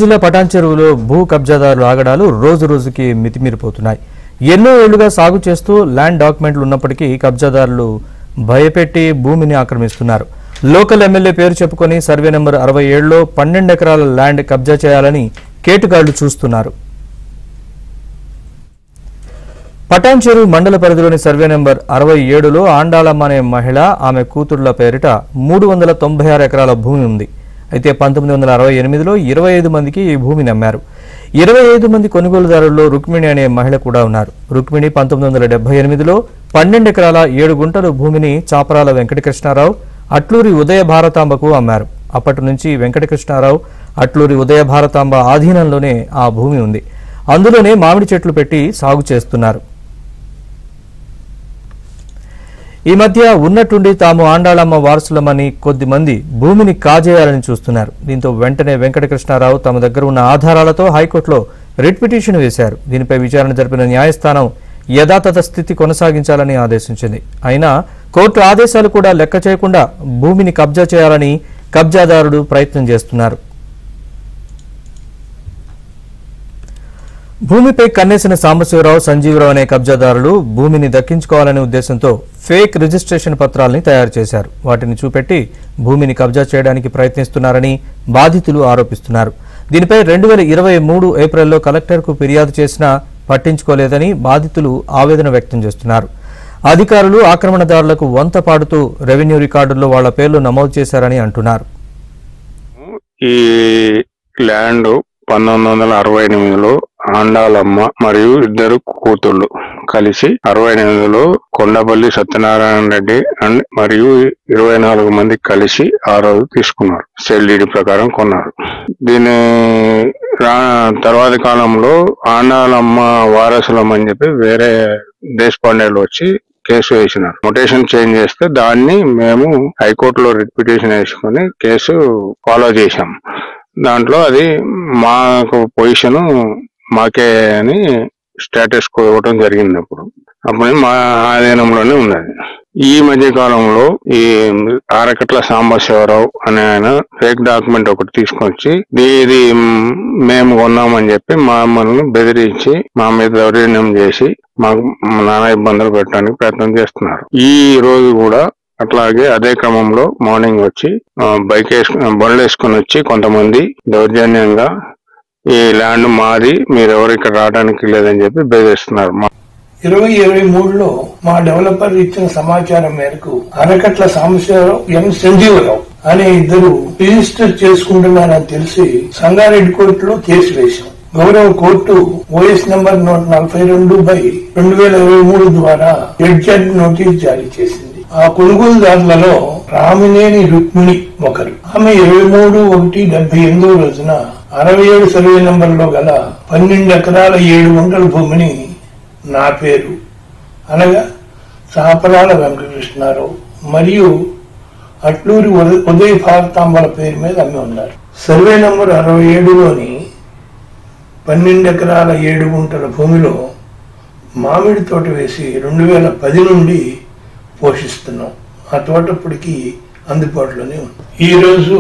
జిల్లా పటాన్ చెరువులో భూ కబ్జాదారుల ఆగడాలు రోజు రోజుకి మితిమీరిపోతున్నాయి. ఎన్నో ఏళ్లుగా సాగు చేస్తూ ల్యాండ్ డాక్యుమెంట్లు ఉన్నప్పటికీ కబ్జాదారులు భయపెట్టి భూమిని ఆక్రమిస్తున్నారు. లోకల్ ఎమ్మెల్యే పేరు చెప్పుకొని సర్వే నెంబర్ 67లో 12 ఎకరాల ల్యాండ్ కబ్జా చేయాలని కేటుగాళ్లు చూస్తున్నారు. పటాన్ చెరువు మండల పరిధిలోని సర్వే నెంబర్ 67లో ఆండాళమ్మ అనే మహిళ ఆమె కూతుళ్ల పేరిట 396 ఎకరాల భూమి ఉంది. అయితే 1968లో 25 మందికి ఈ భూమిని అమ్మారు. 25 మంది కొనుగోలుదారుల్లో రుక్మిణి అనే మహిళ కూడా ఉన్నారు. రుక్మిణి 1978లో 12 ఎకరాల 7 గుంటల భూమిని చాపరాల వెంకటకృష్ణారావు, అట్లూరి ఉదయ భారతాంబకు అమ్మారు. అప్పటి నుంచి వెంకటకృష్ణారావు, అట్లూరి ఉదయ భారతాంబ ఆధీనంలోనే ఆ భూమి ఉంది. అందులోనే మామిడి చెట్లు పెట్టి సాగు చేస్తున్నారు. ఈ మధ్య ఉన్నట్టుండి తాము ఆండాళమ్మ వారసులమని కొద్ది మంది భూమిని కాజేయాలని చూస్తున్నారు. దీంతో వెంటనే వెంకటకృష్ణారావు తమ దగ్గర ఉన్న ఆధారాలతో హైకోర్టులో రిట్ పిటిషన్ వేశారు. దీనిపై విచారణ జరిపిన న్యాయస్థానం యథాతథ స్థితి కొనసాగించాలని ఆదేశించింది. అయినా కోర్టు ఆదేశాలు కూడా లెక్క చేయకుండా భూమిని కబ్జా చేయాలని కబ్జాదారుడు ప్రయత్నం చేస్తున్నారు. భూమిపై కన్నేసిన సాంబశివరావు, సంజీవరావు అనే కబ్జాదారులు భూమిని దక్కించుకోవాలనే ఉద్దేశంతో ఫేక్ రిజిస్ట్రేషన్ పత్రాలని తయారు చేశారు. వాటిని చూపెట్టి భూమిని కబ్జా చేయడానికి ప్రయత్నిస్తున్నారని బాధితులు ఆరోపిస్తున్నారు. దీనిపై 2023 ఏప్రిల్లో కలెక్టర్కు ఫిర్యాదు చేసినా పట్టించుకోలేదని బాధితులు ఆవేదన వ్యక్తం చేస్తున్నారు. అధికారులు ఆక్రమణదారులకు వంత పాడుతూ రెవెన్యూ రికార్డుల్లో వాళ్ల పేర్లు నమోదు చేశారని అంటున్నారు. ఈ ల్యాండ్ 1968లో ఆండాళమ్మ మరియు ఇద్దరు కూతుళ్ళు కలిసి 68లో కొండపల్లి సత్యనారాయణ రెడ్డి మరియు 24 మంది కలిసి ఆ రోజు తీసుకున్నారు. సేల్ డీడ్ ప్రకారం కొన్నారు. దీని తర్వాతి కాలంలో ఆండాళమ్మ వారసులం అని చెప్పి వేరే దేశపాండేలు వచ్చి కేసు వేసినారు. నోటేషన్ చేంజ్ చేస్తే దాన్ని మేము హైకోర్టులో రిట్ పిటిషన్ వేసుకుని కేసు ఫాలో చేశాం. దాంట్లో అది మాకు పొజిషన్ మాకే అని స్టేటస్ ఇవ్వడం జరిగింది. అప్పుడు మా ఆధీనంలోనే ఉన్నది. ఈ మధ్య కాలంలో ఈ ఆరకట్ల సాంబశివరావు అనే ఆయన ఫేక్ డాక్యుమెంట్ ఒకటి తీసుకొచ్చి ఇది మేము కొన్నామని చెప్పి మమ్మల్ని బెదిరించి మా మీద దౌర్జన్యం చేసి మాకు నానా ఇబ్బందులు పెట్టడానికి ప్రయత్నం చేస్తున్నారు. ఈ రోజు కూడా అట్లాగే అదే క్రమంలో మార్నింగ్ వచ్చి బండ్లు వేసుకుని వచ్చి కొంతమంది దౌర్జన్యంగా ఈ ల్యాండ్ మాది, మీరెవరు ఇక్కడ రావడానికి లేదని చెప్పి బెదిరిస్తున్నారు. 2023లో మా డెవలపర్ ఇచ్చిన సమాచారం మేరకు అరకట్ల సాంబశివరావు, ఎం సంజీవరావు అనే ఇద్దరు రిజిస్టర్ చేసుకుంటున్నారని తెలిసి సంగారెడ్డి కోర్టులో కేసు వేశాం. గౌరవ కోర్టు ఓఎస్ నంబర్ 142/2023 ద్వారా జడ్జెడ్ నోటీస్ జారీ చేసింది. ఆ కొనుగోలుదారులలో రామినేని రుక్మిణి ఒకరు. ఆమె 23/1/78 రోజున 67 సర్వే నంబర్లో గల 12 ఎకరాల 7 గుంటల భూమిని నా పేరు అనగా చాపరాల వెంకటకృష్ణారావు మరియు అట్లూరి ఉదయ భారతాంబల పేరు మీద అమ్మి ఉన్నారు. సర్వే నంబర్ 67లోని 12 ఎకరాల 7 గుంటల భూమిలో మామిడి తోట వేసి 2010 నుండి పోషిస్తున్నాం. ఆ తోట ఇప్పటికీ అందుబాటులోనే ఉంది. ఈ రోజు